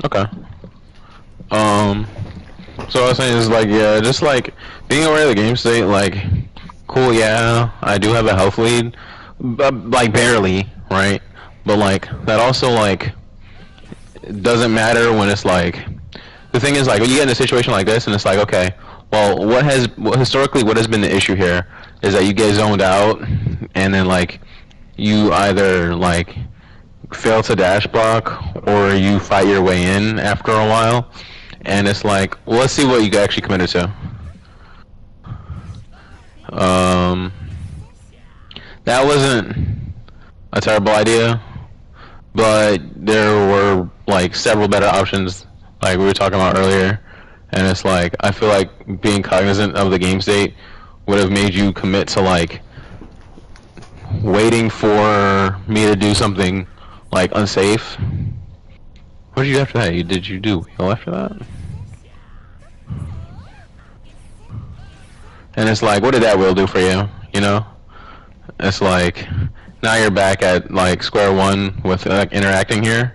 Okay. Um. So I was saying is like, yeah, just like being aware of the game state. Like, cool. Yeah, I do have a health lead, but like barely, right? But like that also like doesn't matter when it's like the thing is like when you get in a situation like this and it's like, okay, well, historically what has been the issue here is that you get zoned out and then like you either like fail to dash block or you fight your way in after a while, and it's like, well, let's see what you actually committed to. um that wasn't a terrible idea, but there were like several better options, like we were talking about earlier. And it's like I feel like being cognizant of the game state would have made you commit to like waiting for me to do something like unsafe. What did you do after that? Did you do heal after that? And it's like, what did that will do for you? You know, it's like now you're back at like square one with like interacting here,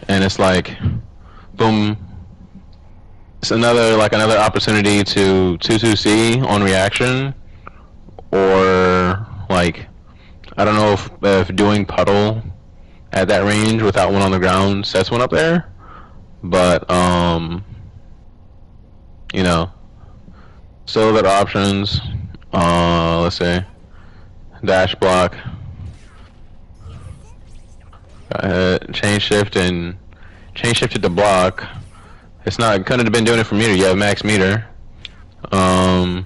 and it's like, boom, it's another opportunity to 2-2C on reaction, or like I don't know if doing puddle at that range without one on the ground sets one up there, but you know, still got options. Let's say dash block, change shift and change shifted to block. It's not couldn't have been doing it for meter. You have max meter. The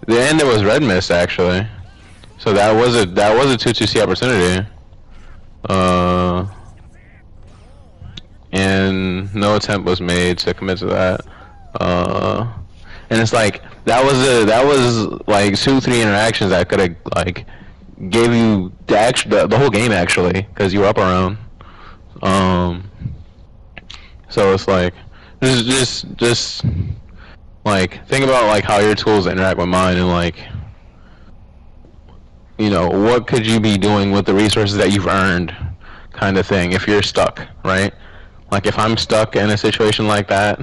end there was red mist actually, so that was a 2-2C opportunity. And no attempt was made to commit to that. And it's like that was like 2-3 interactions that could have like gave you the whole game actually, because you were up around. So it's like just like think about like how your tools interact with mine, and like, you know, what could you be doing with the resources that you've earned, kind of thing, if you're stuck, right? Like if I'm stuck in a situation like that,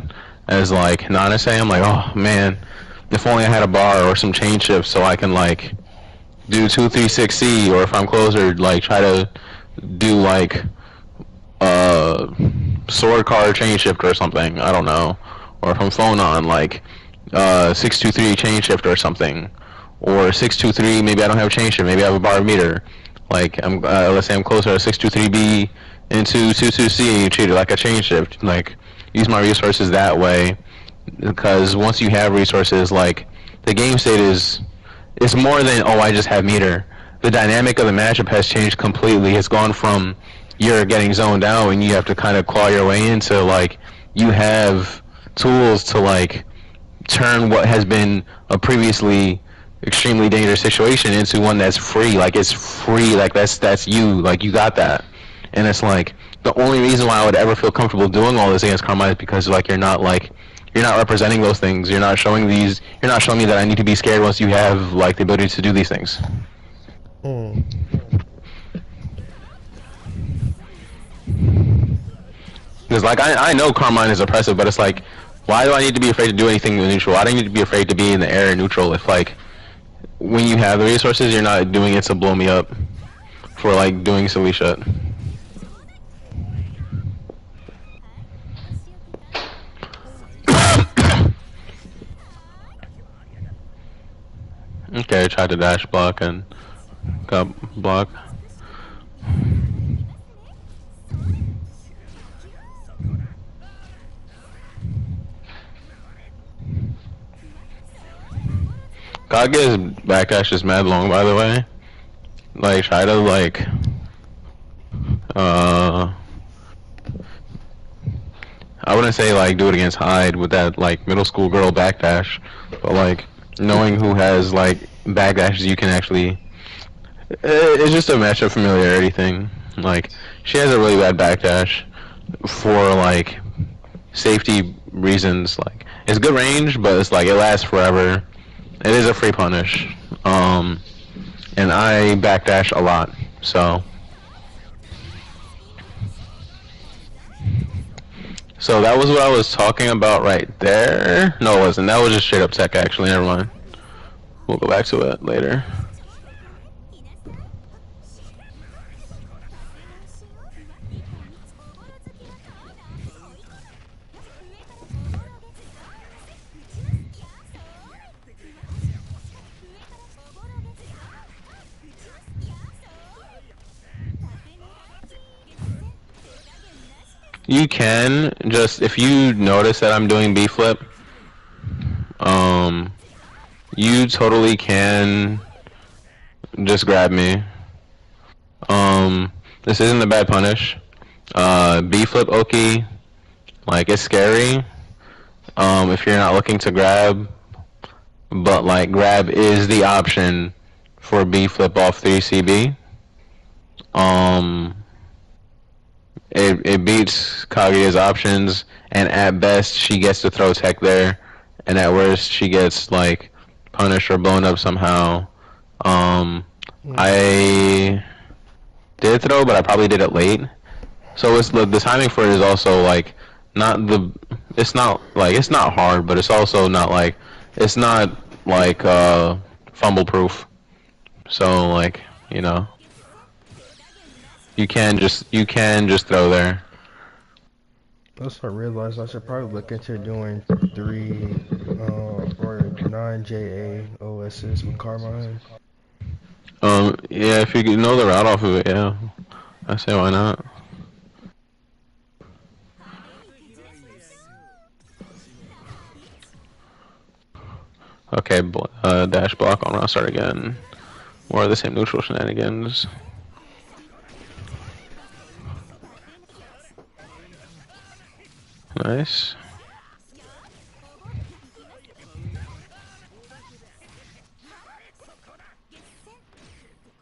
as like Nanase, I'm like, oh man, if only I had a bar or some chain shifts so I can like do 2-3-6C, or if I'm closer, like try to do like sword card chain shift or something. I don't know. Or if I'm phone on like 6-2-3 chain shift or something, or 6-2-3. Maybe I don't have chain shift. Maybe I have a bar meter. Like I'm let's say I'm closer to 6-2-3B into 2-2-C, and you treat it like a chain shift. Like use my resources that way, because once you have resources, like the game state is it's more than, oh, I just have meter. The dynamic of the matchup has changed completely. It's gone from you're getting zoned out and you have to kind of claw your way into like you have tools to like turn what has been a previously extremely dangerous situation into one that's free. Like it's free. Like that's you. Like you got that. And it's like the only reason why I would ever feel comfortable doing all this against Carmine is because like you're not representing those things. You're not showing me that I need to be scared once you have like the ability to do these things. Because like I know Carmine is oppressive, but it's like, why do I need to be afraid to do anything in neutral? Why do I need to be afraid to be in the air in neutral if like when you have the resources you're not doing it to blow me up for like doing silly shit. Okay, I tried to dash block and got blocked. Kage's backdash is mad long, by the way. Like, try to, like, I wouldn't say, like, do it against Hyde with that, like, middle school girl backdash, but, like, knowing who has, like, backdashes you can actually... It's just a matchup familiarity thing. Like, she has a really bad backdash for, like, safety reasons. Like, it's good range, but it's, like, it lasts forever. It is a free punish, and I backdash a lot, so So that was what I was talking about right there. No, it wasn't. That was just straight up tech, actually. Never mind. We'll go back to it later. You can just, if you notice that I'm doing B flip, you totally can just grab me. This isn't a bad punish. B flip Oki, like it's scary. If you're not looking to grab, but like grab is the option for B flip off 3CB. It beats Kaguya's options, and at best she gets to throw tech there, and at worst she gets like punished or blown up somehow. I did throw, but I probably did it late. So it's the timing for it is also like not the. It's not like it's not hard, but it's also not like it's not like fumble proof. So like you know. You can just throw there. That's what I realized. I should probably look into doing 3 or 9 JA OSs with Carmine. Yeah, if you know the route off of it, yeah, I say why not. Okay, dash block on route start again. More of the same neutral shenanigans. Nice.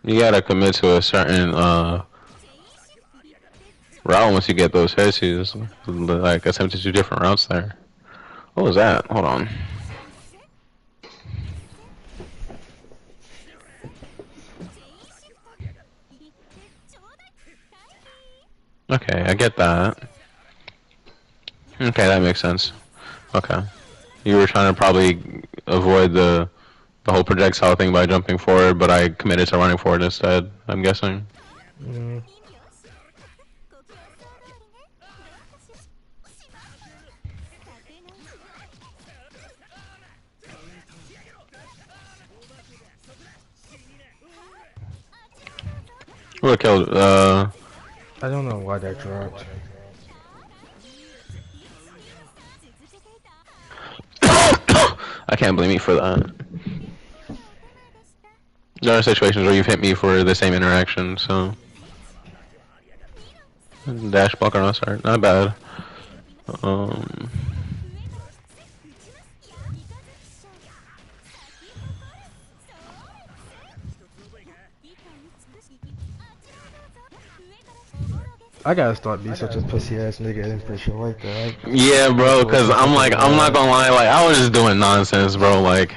You gotta commit to a certain route once you get those headseas. Like attempted 2 different routes there. What was that? Hold on. Okay, I get that. Okay, that makes sense. Okay. You were trying to probably avoid the whole projectile thing by jumping forward, but I committed to running forward instead, I'm guessing. Who killed, I don't know why that dropped. I can't blame you for that. There are situations where you've hit me for the same interaction, so... Dash block on us, not bad. I gotta stop being such a pussy ass nigga and for shit like that. Yeah, bro, cause I'm not gonna lie, like, I was just doing nonsense, bro, like...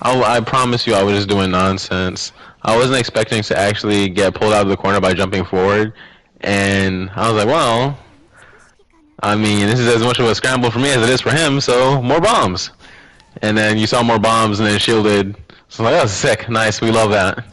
I promise you I was just doing nonsense. I wasn't expecting to actually get pulled out of the corner by jumping forward, and I was like, well, I mean, this is as much of a scramble for me as it is for him, so more bombs. And then you saw more bombs and then shielded. So I'm like, that was sick, nice, we love that.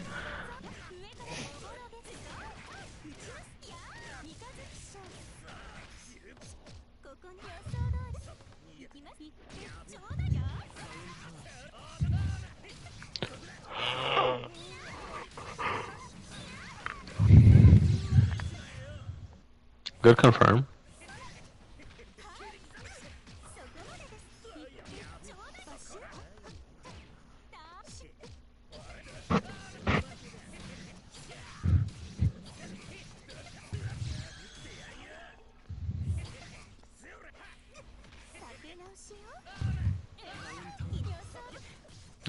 Good confirm.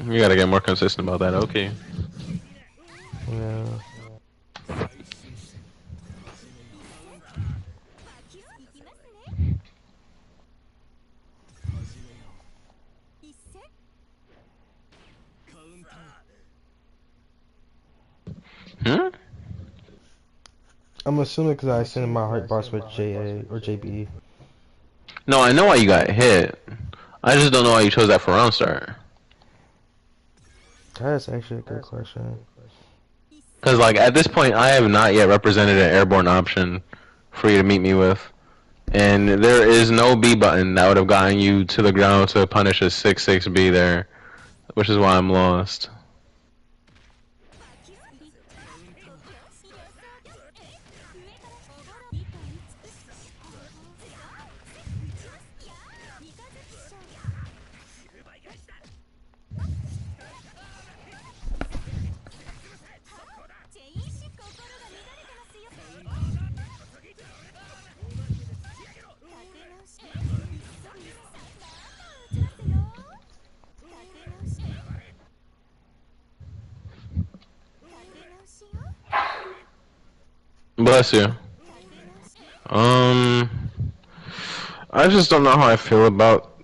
You gotta get more consistent about that, okay. Yeah. Hmm? I'm assuming because I sent my heart box with JA or JB. No, I know why you got hit. I just don't know why you chose that for round start. That's actually a good question. Because, like, at this point, I have not yet represented an airborne option for you to meet me with. And there is no B button that would have gotten you to the ground to punish a 6-6 B there. Which is why I'm lost. Bless you. I just don't know how I feel about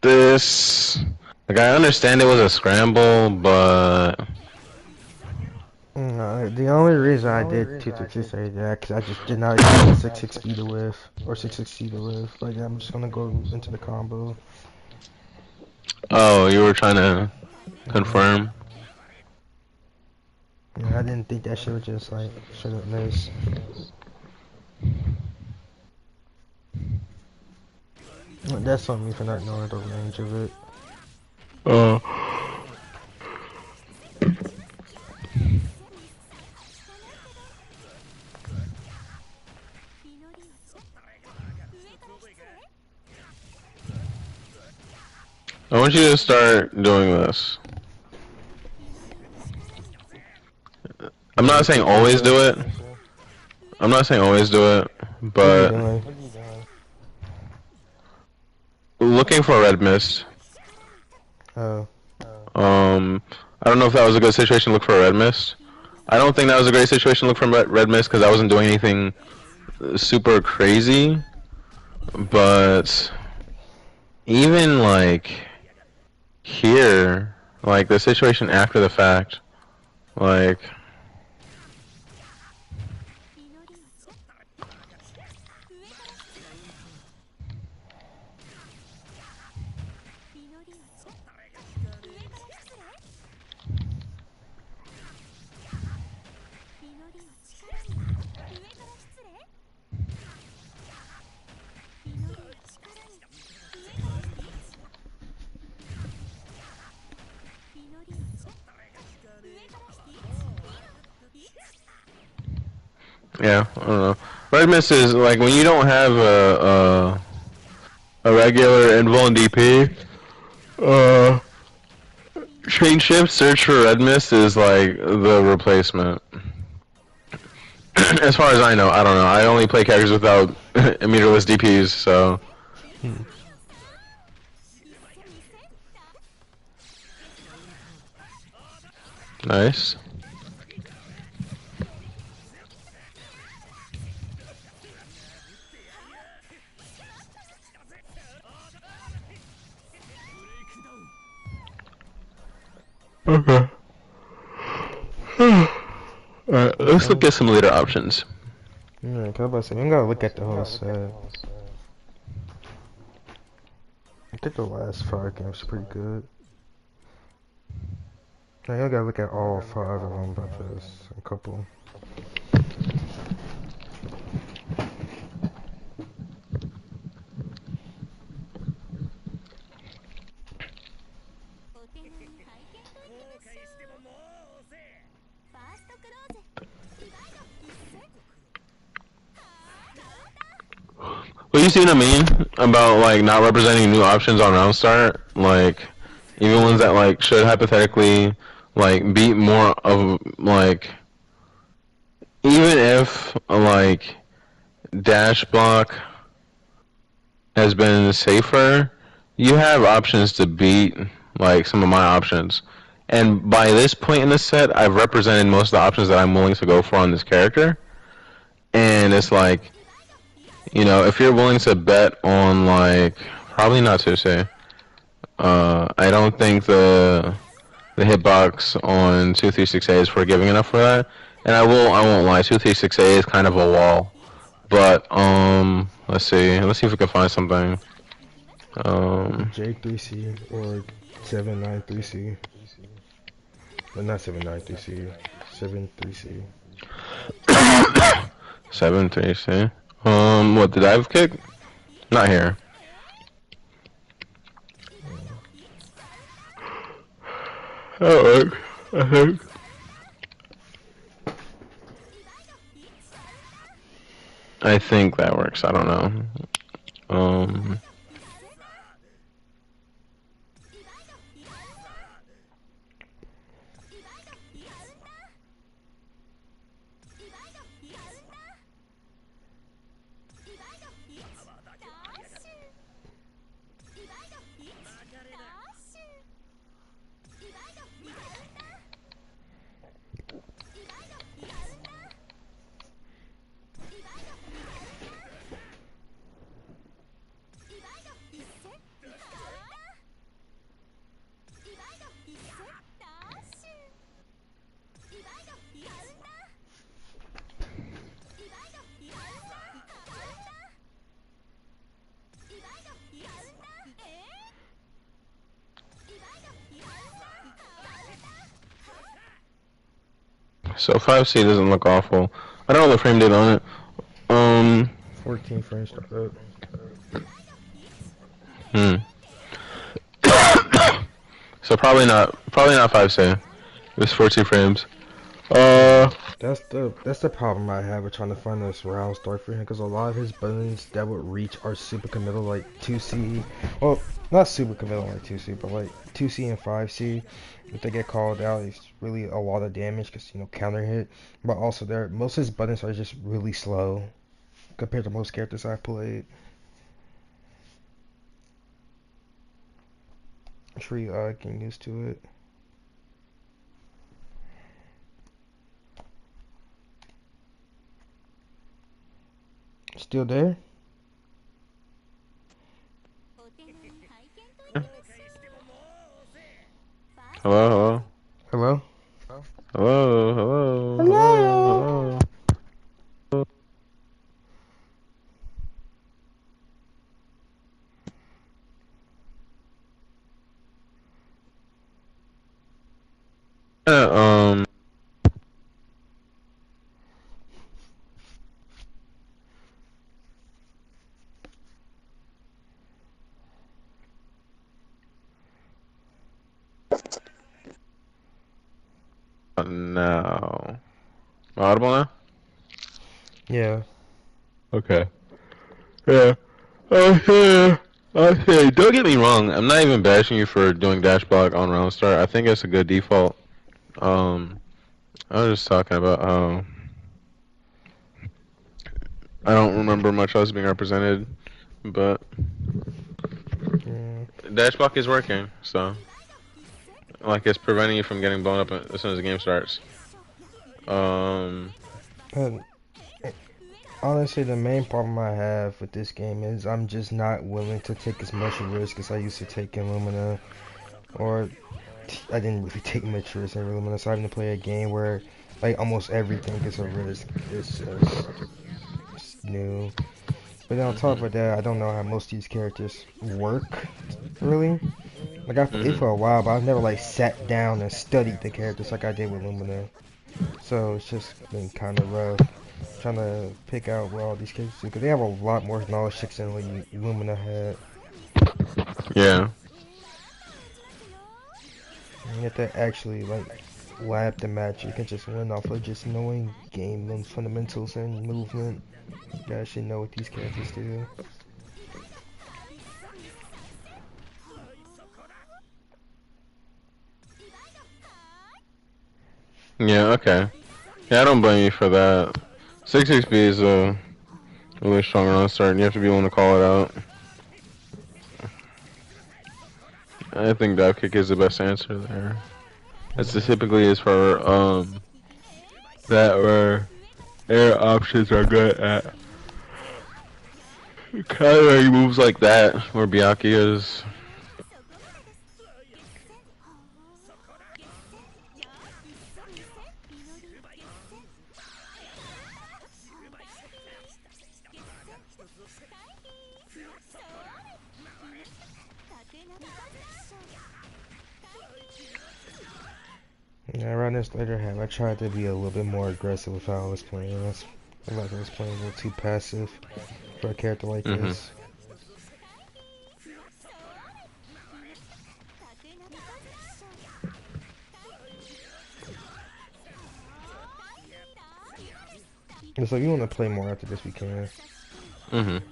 this. Like, I understand it was a scramble, but No, the only reason I did 2 say that because I just did not expect 6-6 to live or 6-6 to live. Like I'm just gonna go into the combo. oh, you were trying to confirm. Yeah, I didn't think that shit was just like straight up miss. That's on me for not knowing the range of it. I want you to start doing this. I'm not saying always do it. I'm not saying always do it, but looking for a red mist. Oh. I don't know if that was a good situation to look for a red mist. I don't think that was a great situation to look for red mist because I wasn't doing anything super crazy. But even like here, like the situation after the fact, like yeah, I don't know. Red mist is like when you don't have a regular invuln DP. Train shift search for red mist is like the replacement. As far as I know, I don't know. I only play characters without meterless DPs, so. Nice. Okay. Alright, let's look at some leader options. Yeah, cause I was about to say, we gotta look at the whole set. I think the last 5 games are pretty good. Now you gotta look at all 5 of them, not just a couple. Well, you see what I mean about like not representing new options on round start, like even ones that like should hypothetically like beat more of like even if like dash block has been safer, you have options to beat like some of my options. And by this point in the set, I've represented most of the options that I'm willing to go for on this character. And it's like, you know, if you're willing to bet on like probably not Tuse. I don't think the hitbox on 236A is forgiving enough for that. And I won't lie, 236A is kind of a wall But let's see. Let's see if we can find something. J3C or 793C. But not 793C. 73C. 7-3C. What the dive kick? Not here. That works, I think. I think that works. I don't know. So 5C doesn't look awful. I don't know the frame date on it. 14 frames startup. So probably not 5C. It was 14 frames. That's the problem I have with trying to find this round start for him, because a lot of his buttons that would reach are super committal, like 2C. Well, not super committal like 2C, but like 2C and 5C. If they get called out, it's really a lot of damage because, you know, counter hit. But also, most of his buttons are just really slow compared to most characters I've played. I'm sure you are getting used to it. Still there? Hello, Hello? hello, hello, hello, Hello? hello. Uh, now. Audible now? Yeah. Okay. Yeah. Okay. Okay. Don't get me wrong. I'm not even bashing you for doing dash block on round start. I think it's a good default. I was just talking about how I don't remember much else being represented, but Yeah. dash block is working. So, like, it's preventing you from getting blown up as soon as the game starts. And honestly, the main problem I have with this game is I'm just not willing to take as much risk as I used to take in Lumina. Or I didn't really take much risk in Lumina, so having to play a game where like almost everything is a risk is just it's new. But then on top Mhm. of that, I don't know how most of these characters work, really. Like I played Mhm. for a while, but I've never like sat down and studied the characters like I did with Lumina. So it's just been kind of rough trying to pick out what all these characters do, because they have a lot more knowledge checks than what Lumina had. Yeah. And you have to actually like lab the match. You can just win off of just knowing game and fundamentals and movement. You actually know what these characters do. Yeah. Okay. Yeah, I don't blame you for that. 6XP is a really strong run start, and you have to be willing to call it out. I think dive kick is the best answer there. As Yeah. typically is for that where air options are good at countering moves like that, where Byakuya is. Yeah, around this later half, I tried to be a little bit more aggressive with how I was playing. I feel like I was playing a little too passive for a character like Mhm. this. It's like, you want to play more after this, we can. Mhm.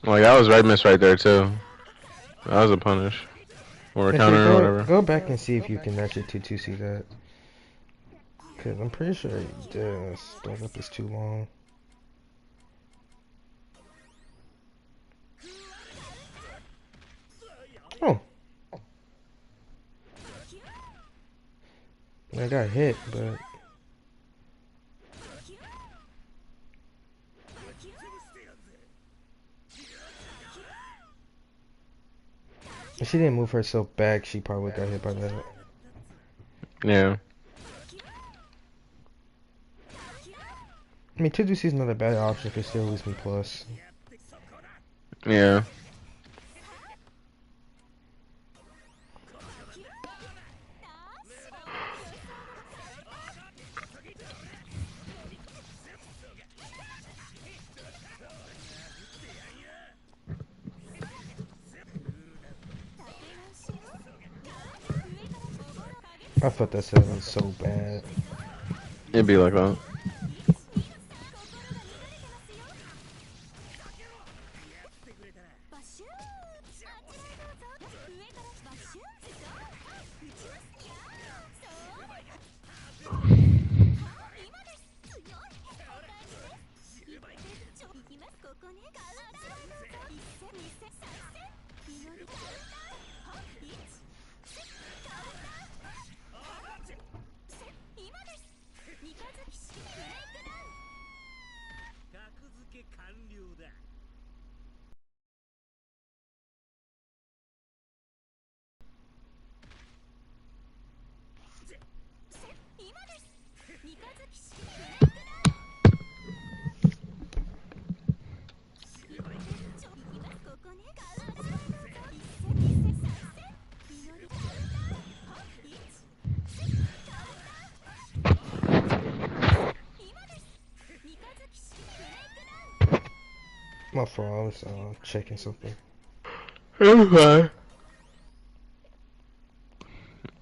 Like that was red miss right there too. That was a punish or a Actually, counter or whatever. go back and see if you can actually 2-2 see that. Because I'm pretty sure the start up is too long. Oh. I got hit, but... If she didn't move herself back, she probably would got hit by that. Yeah. I mean, 2-2 is not a bad option if it still lose me plus. Yeah. I thought that seven was so bad. It'd be like that. My fault, I was checking something. Okay.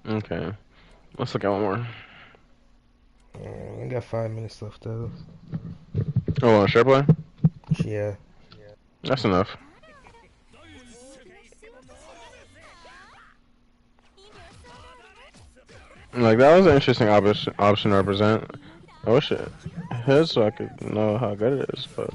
Okay. Let's look at one more. I got 5 minutes left though. Oh, share play? Yeah. That's enough. Like that was an interesting option to represent. I wish it hit so I could know how good it is, but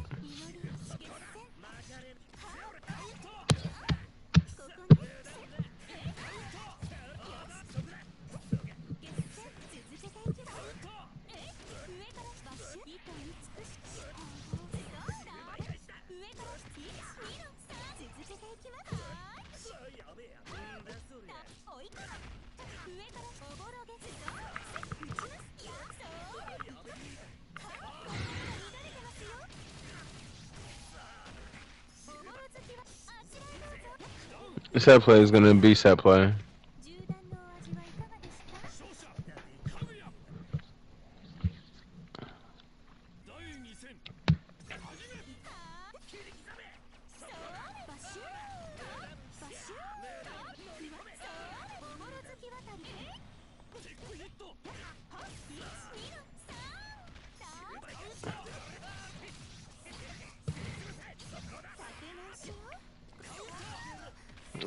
set play is gonna be set play.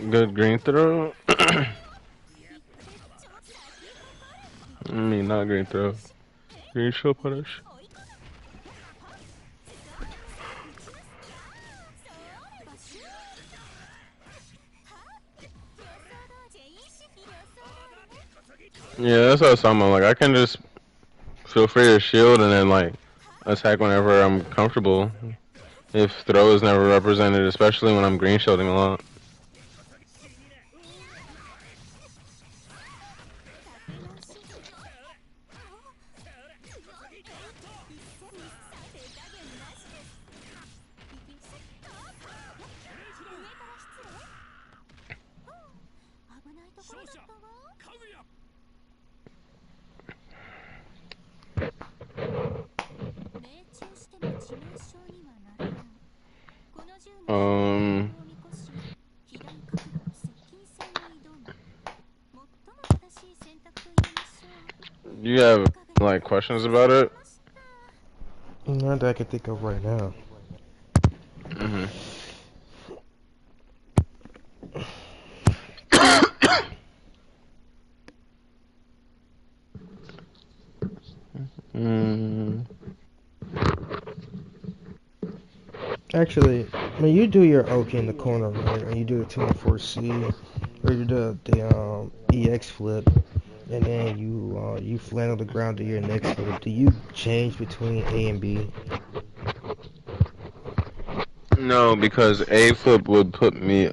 Good green throw. I mean, not green throw. Green shield punish. Yeah, that's what I was talking about. Like I can just feel free to shield and then like attack whenever I'm comfortable. If throw is never represented, especially when I'm green shielding a lot. Um, you have like questions about it? Not that I can think of right now. Mhm. mm, Actually, when you do your oak in the corner, right, and you do the 2 and 4 C, or you do the EX flip, and then you land on the ground to your next flip, do you change between A and B? no, because A flip would put me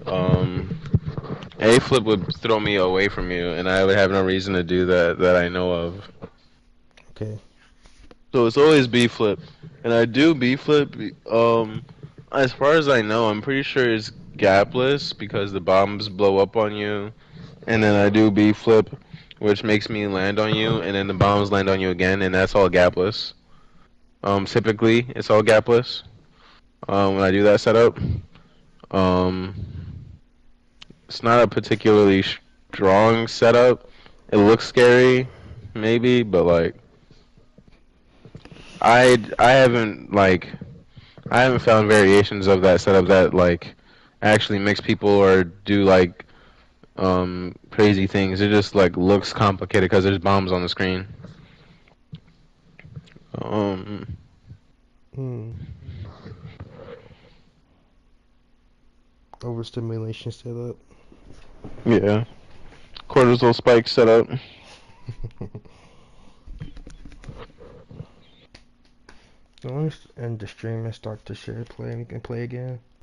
A flip would throw me away from you, and I would have no reason to do that that I know of. Okay. So it's always B flip, and I do B flip. As far as I know, I'm pretty sure it's gapless because the bombs blow up on you, and then I do B flip, which makes me land on you, and then the bombs land on you again, and that's all gapless. Typically it's all gapless. When I do that setup, um, it's not a particularly strong setup. It looks scary, maybe, but like I haven't like I haven't found variations of that setup that like actually makes people or do like crazy things. It just like looks complicated because there's bombs on the screen. Um Hmm. Overstimulation setup. yeah, cortisol spike setup. So let me end the stream and start to share play and we can play again.